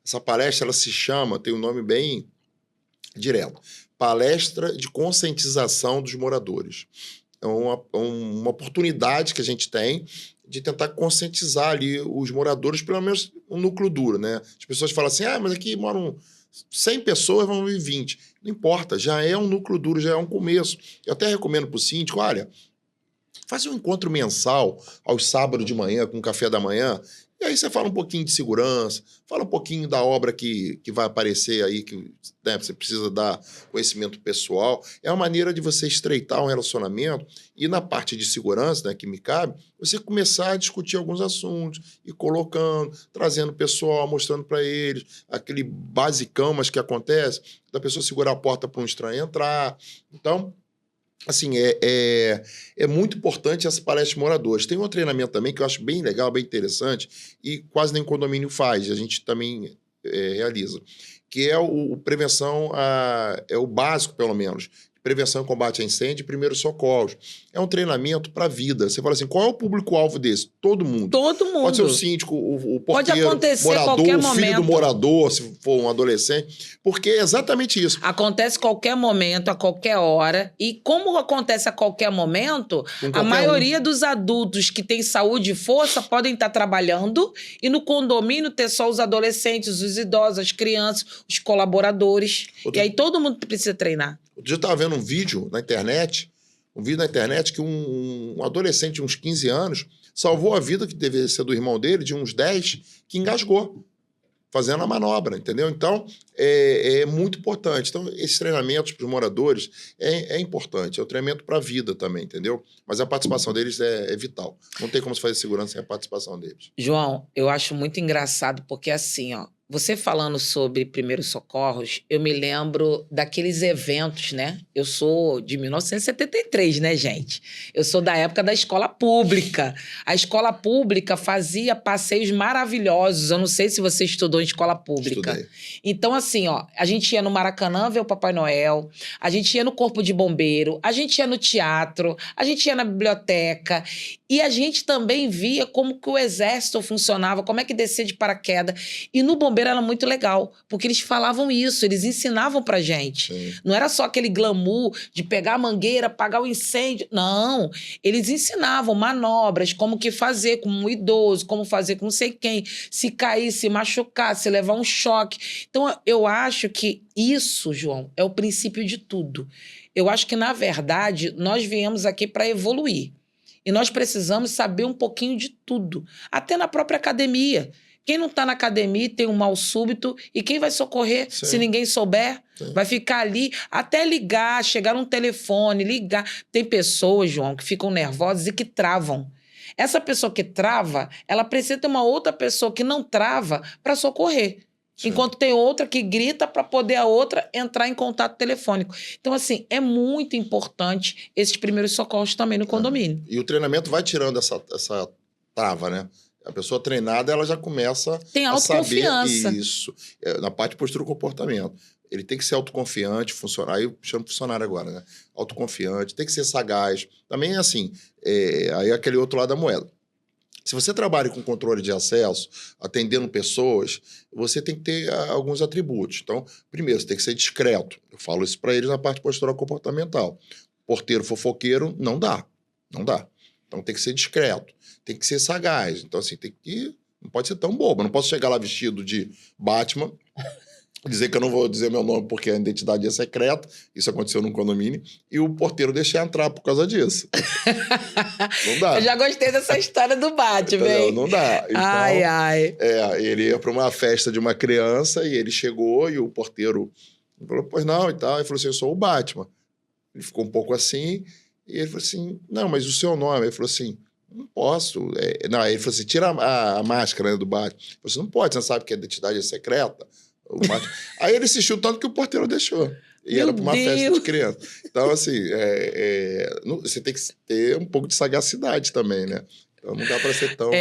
Essa palestra, ela se chama, tem um nome bem direto, Palestra de Conscientização dos Moradores. É uma oportunidade que a gente tem de tentar conscientizar ali os moradores, pelo menos um núcleo duro, né? As pessoas falam assim, mas aqui moram 100 pessoas, vão vir 20. Não importa, já é um núcleo duro, já é um começo. Eu até recomendo para o síndico, olha, faz um encontro mensal aos sábados de manhã, com café da manhã, e aí você fala um pouquinho de segurança, fala um pouquinho da obra que vai aparecer aí, que né, você precisa dar conhecimento pessoal. É uma maneira de você estreitar um relacionamento e na parte de segurança, né, que me cabe, você começar a discutir alguns assuntos, e colocando, trazendo o pessoal, mostrando para eles, aquele basicão, mas que acontece, da pessoa segurar a porta para um estranho entrar. Então, assim, é muito importante essa palestra de moradores. Tem um treinamento também que eu acho bem legal, bem interessante, e quase nenhum condomínio faz, a gente também realiza, que é o prevenção, é o básico, pelo menos, prevenção e combate a incêndio e primeiros socorros. É um treinamento para a vida. Você fala assim, qual é o público-alvo desse? Todo mundo. Todo mundo. Pode ser o síndico, o porteiro, pode acontecer morador, qualquer o filho momento. do morador, se for um adolescente, porque é exatamente isso. Acontece a qualquer momento, a qualquer hora. E como acontece a qualquer momento, a maioria dos adultos que têm saúde e força podem estar trabalhando e no condomínio ter só os adolescentes, os idosos, as crianças, os colaboradores. E aí todo mundo precisa treinar. Outro dia eu estava vendo um vídeo na internet que um adolescente de uns 15 anos salvou a vida, que deveria ser do irmão dele, de uns 10, que engasgou, fazendo a manobra, entendeu? Então, é muito importante. Então, esses treinamentos para os moradores é importante. É um treinamento para a vida também, entendeu? Mas a participação deles é vital. Não tem como se fazer segurança sem a participação deles. João, eu acho muito engraçado, porque assim, você falando sobre primeiros socorros, eu me lembro daqueles eventos, né? Eu sou de 1973, né, gente? Eu sou da época da escola pública. A escola pública fazia passeios maravilhosos. Eu não sei se você estudou em escola pública. Estudei. Então, assim, a gente ia no Maracanã ver o Papai Noel, a gente ia no Corpo de Bombeiro, a gente ia no teatro, a gente ia na biblioteca e a gente também via como que o exército funcionava, como é que descia de paraquedas. E no bombeiro era muito legal, porque eles falavam isso, eles ensinavam pra gente. Sim. Não era só aquele glamour de pegar a mangueira, apagar o incêndio. Não, eles ensinavam manobras, como que fazer com um idoso, como fazer com não sei quem, se cair, se machucar, se levar um choque. Então, eu acho que isso, João, é o princípio de tudo. Eu acho que, na verdade, nós viemos aqui para evoluir. E nós precisamos saber um pouquinho de tudo, até na própria academia. Quem não está na academia tem um mal súbito, e quem vai socorrer, Sim. se ninguém souber? Sim. Vai ficar ali até ligar, chegar num telefone, ligar. Tem pessoas, João, que ficam nervosas e que travam. Essa pessoa que trava, ela precisa ter uma outra pessoa que não trava para socorrer. Sim. Enquanto tem outra que grita para poder a outra entrar em contato telefônico. Então, assim, é muito importante esses primeiros socorros também no condomínio. E o treinamento vai tirando essa trava, né? A pessoa treinada, ela já começa tem autoconfiança. A saber isso. Na parte de postura e comportamento. Ele tem que ser autoconfiante, funcionar. Aí eu chamo funcionário agora, né? Autoconfiante, tem que ser sagaz. Também é assim, aí é aquele outro lado da moeda. Se você trabalha com controle de acesso, atendendo pessoas, você tem que ter alguns atributos. Então, primeiro, você tem que ser discreto. Eu falo isso para eles na parte postural comportamental. Porteiro fofoqueiro, não dá. Não dá. Então, tem que ser discreto. Tem que ser sagaz. Então, assim, não pode ser tão bobo. Eu não posso chegar lá vestido de Batman, dizer que eu não vou dizer meu nome porque a identidade é secreta. Isso aconteceu num condomínio. E o porteiro deixar entrar por causa disso. Não dá. Eu já gostei dessa história do Batman, hein? Não dá. Então, ai. Ele ia para uma festa de uma criança e ele chegou e o porteiro falou, pois não, e tal. Ele falou assim, eu sou o Batman. Ele ficou um pouco assim e ele falou assim, não, mas o seu nome? Ele falou assim, não posso. Não, ele falou assim, tira a máscara, né, do Batman. Ele falou assim, não pode, você não sabe que a identidade é secreta? Aí ele insistiu tanto que o porteiro deixou. E era para uma festa de criança. Então, assim, você tem que ter um pouco de sagacidade também, né? Então, não dá para ser tão...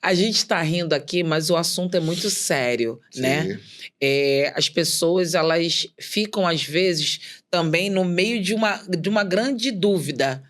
A gente está rindo aqui, mas o assunto é muito sério, Sim. né? As pessoas, elas ficam, às vezes, também no meio de uma grande dúvida.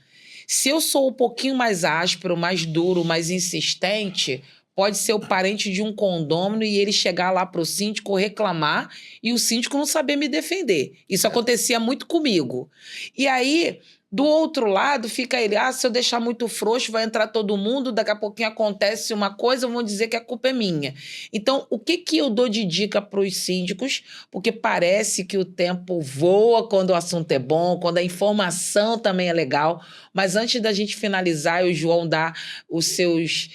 Se eu sou um pouquinho mais áspero, mais duro, mais insistente, pode ser o parente de um condômino e ele chegar lá para o síndico reclamar e o síndico não saber me defender. Isso acontecia muito comigo. E aí, do outro lado, fica ele, se eu deixar muito frouxo, vai entrar todo mundo, daqui a pouquinho acontece uma coisa, vão dizer que a culpa é minha. Então, o que eu dou de dica para os síndicos? Porque parece que o tempo voa quando o assunto é bom, quando a informação também é legal, mas antes da gente finalizar e o João dar os seus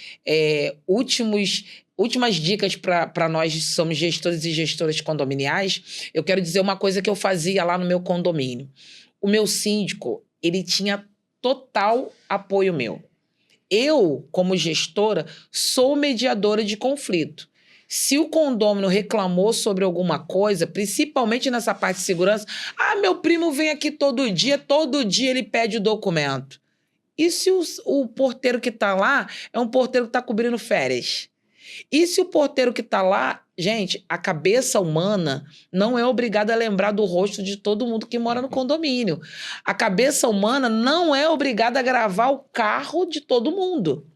últimas dicas para nós que somos gestores e gestoras condominiais, eu quero dizer uma coisa que eu fazia lá no meu condomínio. O meu síndico, ele tinha total apoio meu. Eu, como gestora, sou mediadora de conflito. Se o condômino reclamou sobre alguma coisa, principalmente nessa parte de segurança, meu primo vem aqui todo dia ele pede o documento. E se o porteiro que está lá é um porteiro que está cobrindo férias? E se o porteiro que está lá... Gente, a cabeça humana não é obrigada a lembrar do rosto de todo mundo que mora no condomínio. A cabeça humana não é obrigada a gravar o carro de todo mundo.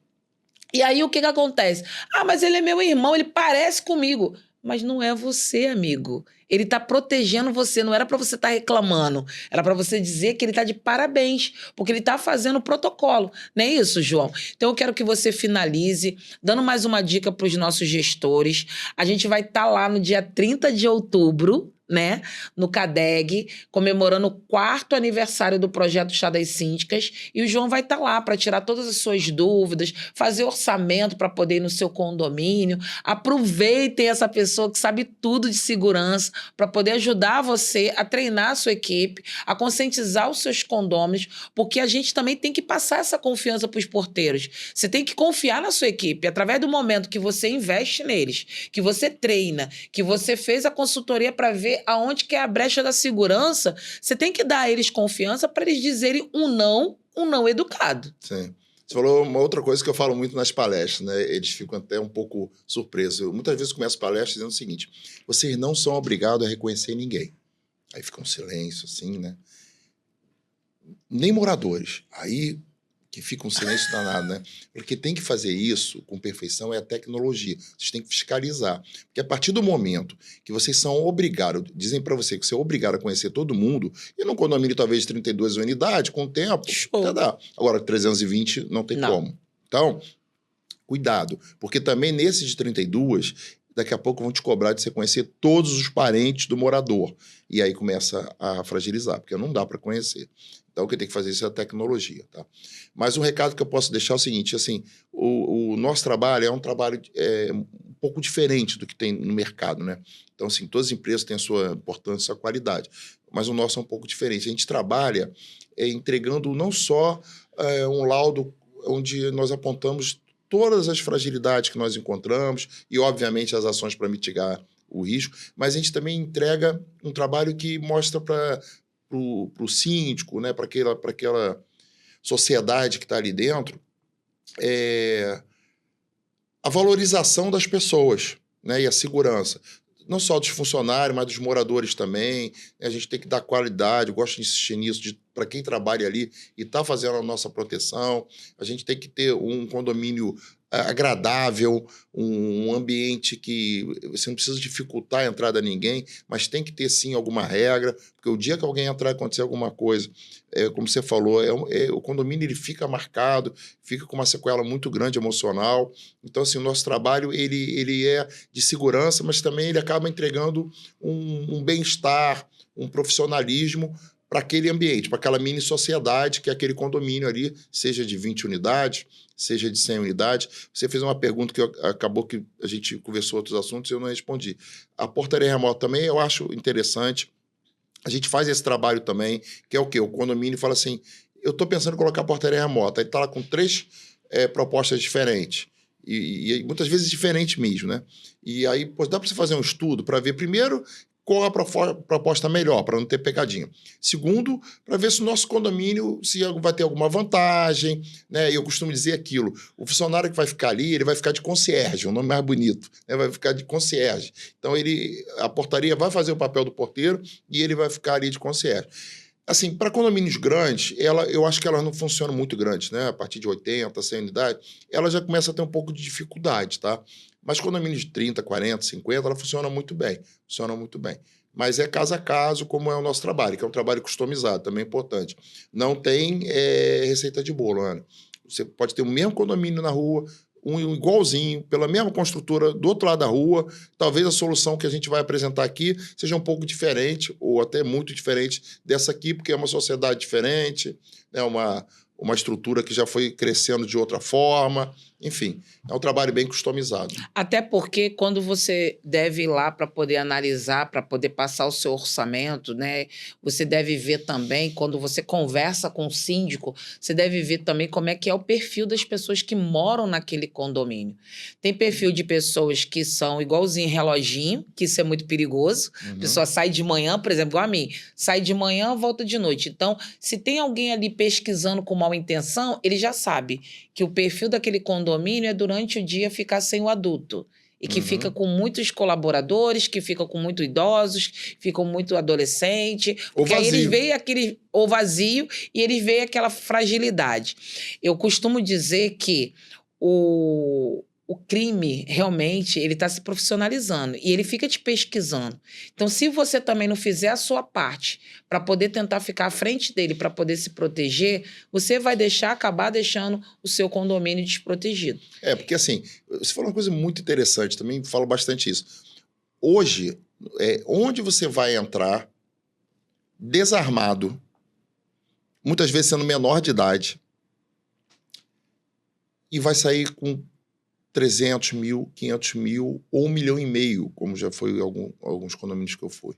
E aí o que acontece? Mas ele é meu irmão, ele parece comigo. Mas não é você, amigo. Ele está protegendo você, não era para você estar reclamando. Era para você dizer que ele está de parabéns, porque ele está fazendo o protocolo. Não é isso, João? Então eu quero que você finalize, dando mais uma dica para os nossos gestores. A gente vai estar lá no dia 30 de outubro, né, no CADEG, comemorando o 4º aniversário do projeto Chá das Síndicas, e o João vai estar lá para tirar todas as suas dúvidas, fazer orçamento para poder ir no seu condomínio. Aproveitem essa pessoa que sabe tudo de segurança para poder ajudar você a treinar a sua equipe, a conscientizar os seus condôminos, porque a gente também tem que passar essa confiança para os porteiros. Você tem que confiar na sua equipe, através do momento que você investe neles, que você treina, que você fez a consultoria para ver aonde que é a brecha da segurança, você tem que dar a eles confiança para eles dizerem um não educado. Sim. Você falou uma outra coisa que eu falo muito nas palestras, né? Eles ficam até um pouco surpresos. Eu, muitas vezes, começo palestras dizendo o seguinte: vocês não são obrigados a reconhecer ninguém. Aí fica um silêncio, assim, né? Nem moradores. Aí que fica um silêncio danado, né? Porque tem que fazer isso com perfeição é a tecnologia. Vocês têm que fiscalizar. Porque a partir do momento que vocês são obrigados, dizem para você que você é obrigado a conhecer todo mundo, e num condomínio talvez de 32 unidades, com o tempo, até dá. Agora, 320 não tem como. Então, cuidado. Porque também nesse de 32, daqui a pouco vão te cobrar de você conhecer todos os parentes do morador. E aí começa a fragilizar, porque não dá para conhecer. Então, o que tem que fazer isso é a tecnologia, tá? Mas um recado que eu posso deixar é o seguinte, assim, o nosso trabalho é um trabalho um pouco diferente do que tem no mercado, né? Então, assim, todas as empresas têm a sua importância, a sua qualidade, mas o nosso é um pouco diferente. A gente trabalha entregando não só um laudo onde nós apontamos todas as fragilidades que nós encontramos e, obviamente, as ações para mitigar o risco, mas a gente também entrega um trabalho que mostra para o síndico, né, para aquela sociedade que está ali dentro, a valorização das pessoas, né, e a segurança. Não só dos funcionários, mas dos moradores também. A gente tem que dar qualidade, eu gosto de insistir nisso, para quem trabalha ali e está fazendo a nossa proteção. A gente tem que ter um condomínio agradável, um ambiente que você não precisa dificultar a entrada de ninguém, mas tem que ter, sim, alguma regra, porque o dia que alguém entrar e acontecer alguma coisa, como você falou, o condomínio ele fica marcado, fica com uma sequela muito grande emocional. Então, assim, o nosso trabalho ele é de segurança, mas também ele acaba entregando um bem-estar, um profissionalismo para aquele ambiente, para aquela mini sociedade que é aquele condomínio ali, seja de 20 unidades, seja de 100 unidades. Você fez uma pergunta que acabou que a gente conversou outros assuntos e eu não respondi. A portaria remota também eu acho interessante. A gente faz esse trabalho também, que é o quê? O condomínio fala assim, eu estou pensando em colocar a portaria remota. Aí está lá com 3 propostas diferentes. E muitas vezes diferentes mesmo, né? E aí dá para você fazer um estudo para ver, primeiro, qual a proposta melhor, para não ter pegadinha. Segundo, para ver se o nosso condomínio se vai ter alguma vantagem, né? E eu costumo dizer aquilo, o funcionário que vai ficar ali, ele vai ficar de concierge, um nome mais bonito, né? Vai ficar de concierge. Então, a portaria vai fazer o papel do porteiro e ele vai ficar ali de concierge. Assim, para condomínios grandes, eu acho que elas não funcionam muito grandes, né? A partir de 80, 100 unidades, ela já começa a ter um pouco de dificuldade, tá? Mas condomínios de 30, 40, 50, ela funciona muito bem. Funciona muito bem. Mas é caso a caso, como é o nosso trabalho, que é um trabalho customizado, também é importante. Não tem receita de bolo, Ana. Você pode ter o mesmo condomínio na rua, um igualzinho, pela mesma construtora, do outro lado da rua. Talvez a solução que a gente vai apresentar aqui seja um pouco diferente, ou até muito diferente dessa aqui, porque é uma sociedade diferente, né? Uma estrutura que já foi crescendo de outra forma. Enfim, é um trabalho bem customizado. Até porque quando você deve ir lá para poder analisar, para poder passar o seu orçamento, né? Você deve ver também, quando você conversa com o síndico, você deve ver também como é que é o perfil das pessoas que moram naquele condomínio. Tem perfil de pessoas que são igualzinho reloginho, que isso é muito perigoso. A pessoa sai de manhã, por exemplo, igual a mim, sai de manhã, volta de noite. Então, se tem alguém ali pesquisando com má intenção, ele já sabe que o perfil daquele condomínio é durante o dia ficar sem o adulto. E que fica com muitos colaboradores, que fica com muitos idosos, ficam muito adolescentes. Porque aí eles veem aquele ou vazio e eles veem aquela fragilidade. Eu costumo dizer que o crime, realmente, ele está se profissionalizando e ele fica te pesquisando. Então, se você também não fizer a sua parte para poder tentar ficar à frente dele, para poder se proteger, você vai acabar deixando o seu condomínio desprotegido. Porque assim, você falou uma coisa muito interessante, também falo bastante isso. Hoje, onde você vai entrar desarmado, muitas vezes sendo menor de idade, e vai sair com 300 mil, 500 mil ou 1,5 milhão, como já foi alguns condomínios que eu fui.